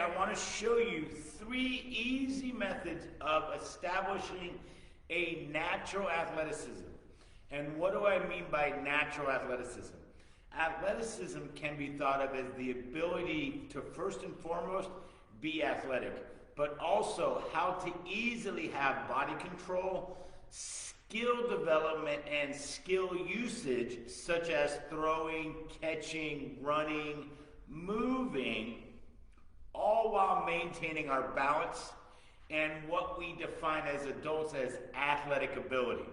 I want to show you 3 easy methods of establishing a natural athleticism. And what do I mean by natural athleticism? Athleticism can be thought of as the ability to first and foremost be athletic, but also how to easily have body control, skill development, and skill usage, such as throwing, catching, running, moving, all while maintaining our balance and what we define as adults as athletic ability.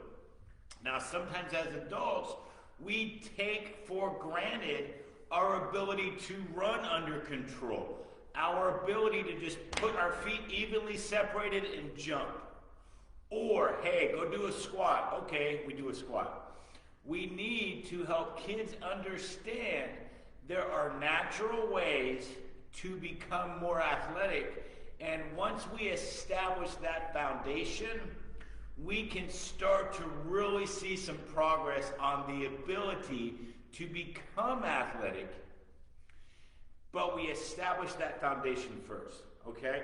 Now, sometimes as adults, we take for granted our ability to run under control, our ability to just put our feet evenly separated and jump. Or, hey, go do a squat. Okay, we do a squat. We need to help kids understand there are natural ways to become more athletic, and once we establish that foundation, we can start to really see some progress on the ability to become athletic, but we establish that foundation first, okay?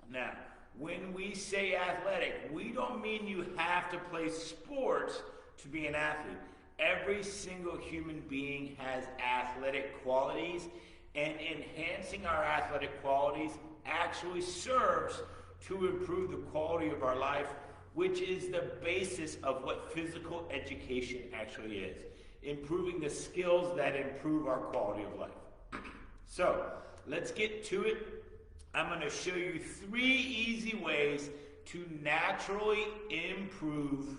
Now, when we say athletic, we don't mean you have to play sports to be an athlete. Every single human being has athletic qualities, and enhancing our athletic qualities actually serves to improve the quality of our life, which is the basis of what physical education actually is. Improving the skills that improve our quality of life. So, let's get to it. I'm going to show you 3 easy ways to naturally improve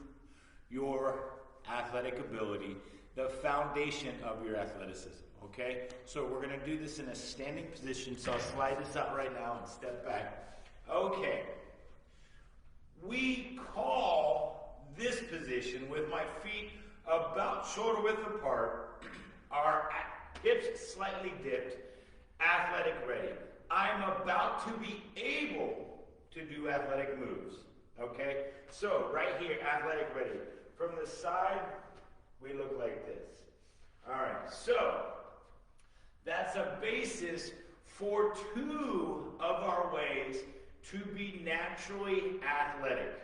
your athletic ability, the foundation of your athleticism, okay? So we're going to do this in a standing position, so I'll slide this out right now and step back. Okay. We call this position with my feet about shoulder width apart, our hips slightly dipped, athletic ready. I'm about to be able to do athletic moves, okay? So, right here, athletic ready. From the side, we look like this. All right, so that's a basis for 2 of our ways to be naturally athletic.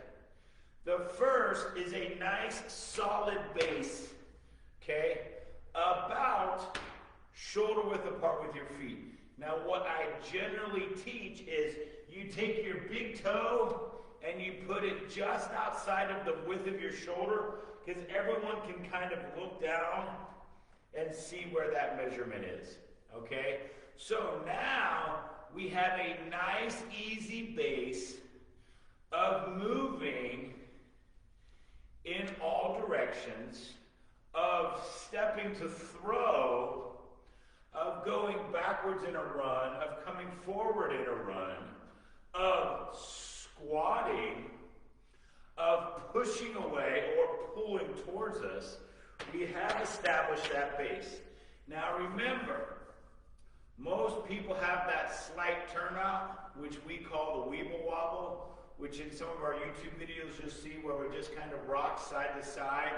The first is a nice solid base, okay, about shoulder width apart with your feet. Now, what I generally teach is you take your big toe and you put it just outside of the width of your shoulder, because everyone can kind of look down and see where that measurement is, okay? So now we have a nice, easy base of moving in all directions, of stepping to throw, of going backwards in a run, of coming forward in a run, of squatting, of pushing away or pulling towards us. We have established that base. Now remember, most people have that slight turnout, which we call the weeble wobble, which in some of our YouTube videos you'll see where we just kind of rock side to side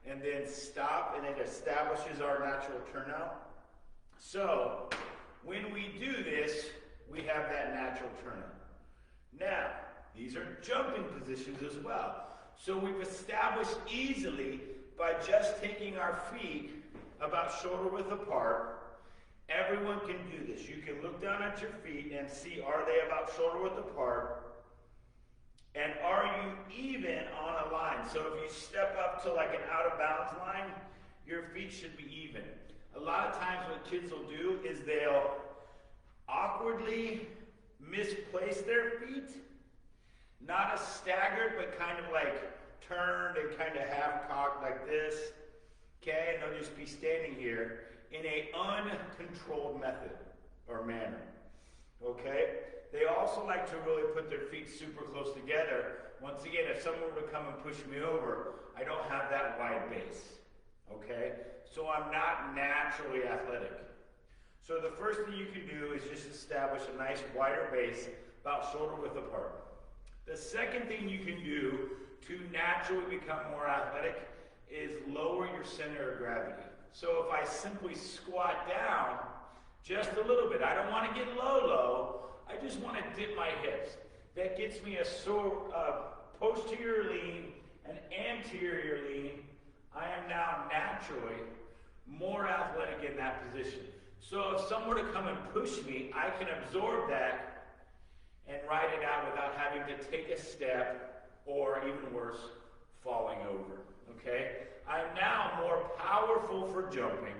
and then stop, and it establishes our natural turnout. So, when we do this, we have that natural turnout. Now, these are jumping positions as well. So we've established easily by just taking our feet about shoulder width apart. Everyone can do this. You can look down at your feet and see, are they about shoulder width apart? And are you even on a line? So if you step up to like an out of bounds line, your feet should be even. A lot of times what kids will do is they'll awkwardly misplace their feet. Not as staggered, but kind of like turned and kind of half cocked like this. Okay, and they'll just be standing here in a uncontrolled method or manner. Okay? They also like to really put their feet super close together. Once again, if someone were to come and push me over, I don't have that wide base. Okay? So I'm not naturally athletic. So the first thing you can do is just establish a nice wider base about shoulder width apart. The second thing you can do to naturally become more athletic is lower your center of gravity. So if I simply squat down just a little bit, I don't want to get low, I just want to dip my hips. That gets me a posterior lean, an anterior lean. I am now naturally more athletic in that position. So if someone were to come and push me, I can absorb that and ride it out without having to take a step or, even worse, falling over. Okay? I'm now more powerful for jumping.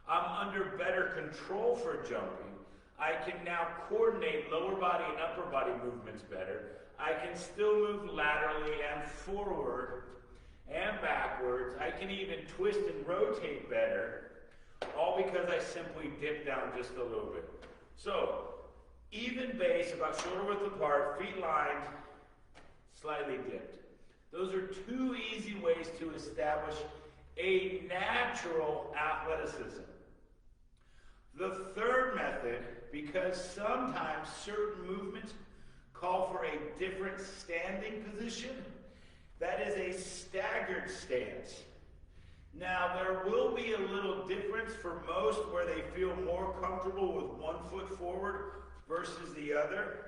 I'm under better control for jumping. I can now coordinate lower body and upper body movements better. I can still move laterally and forward and backwards. I can even twist and rotate better, all because I simply dip down just a little bit. So, even base, about shoulder width apart, feet lined, slightly dipped. Those are two easy ways to establish a natural athleticism. The third method, because sometimes certain movements call for a different standing position, that is a staggered stance. Now, there will be a little difference for most where they feel more comfortable with one foot forward versus the other.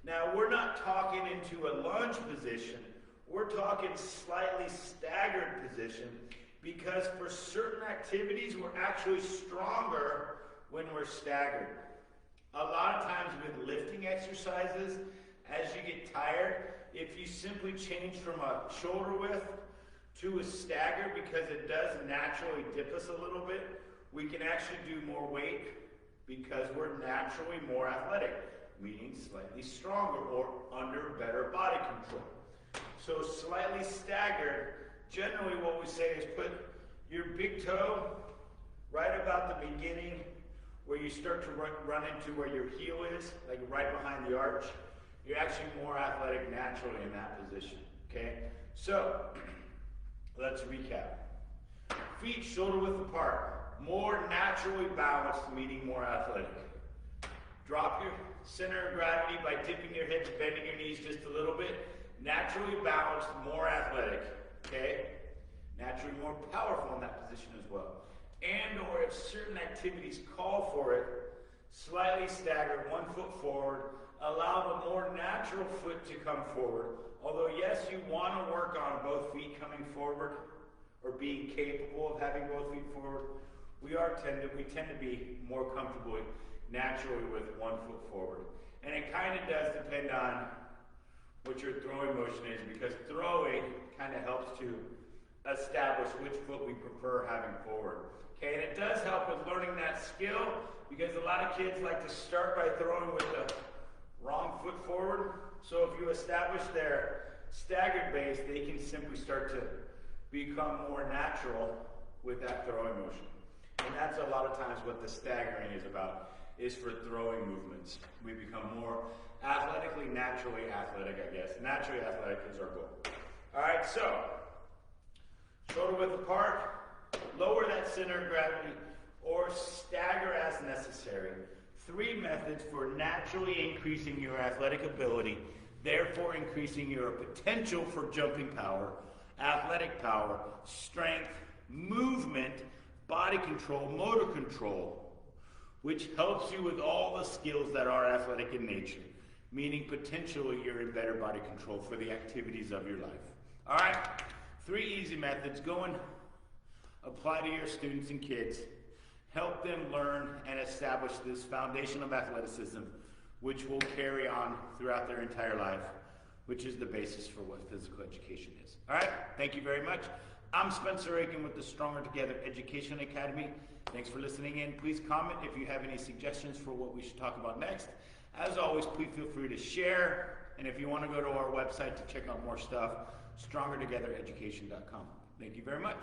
Now, we're not talking into a lunge position. We're talking slightly staggered position, because for certain activities, we're actually stronger when we're staggered. A lot of times with lifting exercises, as you get tired, if you simply change from a shoulder width to a stagger, because it does naturally dip us a little bit, we can actually do more weight because we're naturally more athletic, meaning slightly stronger or under better body control. So slightly staggered, generally what we say is put your big toe right about the beginning where you start to run into where your heel is, like right behind the arch. You're actually more athletic naturally in that position, okay? So, let's recap. Feet shoulder width apart, more naturally balanced, meaning more athletic. Drop your center of gravity by dipping your hips, bending your knees just a little bit. Naturally balanced, more athletic, okay? Naturally more powerful in that position as well. And or if certain activities call for it, slightly stagger, 1 foot forward, allow the more natural foot to come forward. Although yes, you want to work on both feet coming forward or being capable of having both feet forward, we tend to be more comfortable naturally with 1 foot forward. And it kind of does depend on what your throwing motion is, because throwing kind of helps to establish which foot we prefer having forward. Okay, and it does help with learning that skill, because a lot of kids like to start by throwing with the wrong foot forward. So if you establish their staggered base, they can simply start to become more natural with that throwing motion. And that's a lot of times what the staggering is about, is for throwing movements. We become more athletically, naturally athletic, I guess. Naturally athletic is our goal. All right, so shoulder width apart, lower that center of gravity, or stagger as necessary. 3 methods for naturally increasing your athletic ability, therefore increasing your potential for jumping power, athletic power, strength, movement, body control, motor control, which helps you with all the skills that are athletic in nature, meaning potentially you're in better body control for the activities of your life. All right, 3 easy methods. Go and apply to your students and kids. Help them learn and establish this foundation of athleticism, which will carry on throughout their entire life, which is the basis for what physical education is. All right, thank you very much. I'm Spencer Aiken with the Stronger Together Education Academy. Thanks for listening in. Please comment if you have any suggestions for what we should talk about next. As always, please feel free to share. And if you want to go to our website to check out more stuff, strongertogethereducation.com. Thank you very much.